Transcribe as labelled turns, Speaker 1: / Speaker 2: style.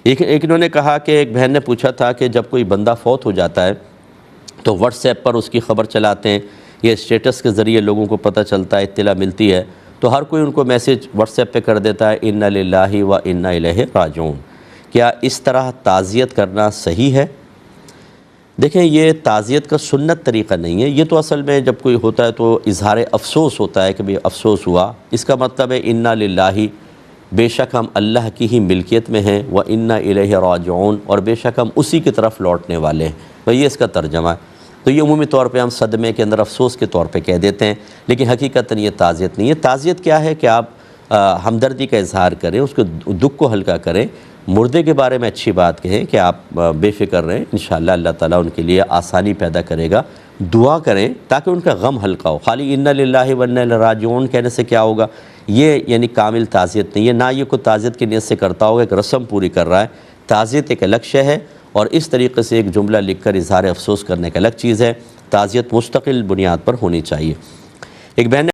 Speaker 1: ایک انہوں نے کہا کہ ایک بہن نے پوچھا تھا کہ جب کوئی بندہ فوت ہو جاتا ہے تو واٹس ایپ پر اس کی خبر چلاتے ہیں، یہ اسٹیٹس کے ذریعے لوگوں کو پتہ چلتا ہے، اطلاع ملتی ہے، تو ہر کوئی ان کو میسیج واٹس ایپ پہ کر دیتا ہے انا للہ و انا الیہ راجعون۔ کیا اس طرح تعزیت کرنا صحیح ہے؟ دیکھیں، یہ تعزیت کا سنت طریقہ نہیں ہے، یہ تو اصل میں جب کوئی ہوتا ہے تو اظہار افسوس ہوتا ہے کہ بھی افسوس ہوا، اس کا مطلب ہے انا للہ، بے شک ہم اللہ کی ہی ملکیت میں ہیں، و انا الیہ راجعون، اور بے شک ہم اسی کی طرف لوٹنے والے ہیں، بھئی یہ اس کا ترجمہ ہے۔ تو یہ عمومی طور پہ ہم صدمے کے اندر افسوس کے طور پہ کہہ دیتے ہیں، لیکن حقیقتاً یہ تعزیت نہیں ہے۔ تعزیت کیا ہے کہ آپ ہمدردی کا اظہار کریں، اس کے دکھ کو ہلکا کریں، مردے کے بارے میں اچھی بات کہیں کہ آپ بے فکر رہیں، انشاءاللہ اللہ تعالیٰ ان کے لیے آسانی پیدا کرے گا، دعا کریں تاکہ ان کا غم ہلکا ہو۔ خالی انا للہ و انا الیہ راجعون کہنے سے کیا ہوگا؟ یہ یعنی کامل تعزیت نہیں ہے، نہ یہ کوئی تعزیت کی نیت سے کرتا ہوگا، ایک رسم پوری کر رہا ہے۔ تعزیت ایک الگ شے ہے، اور اس طریقے سے ایک جملہ لکھ کر اظہار افسوس کرنے کا الگ چیز ہے۔ تعزیت مستقل بنیاد پر ہونی چاہیے۔ ایک بہن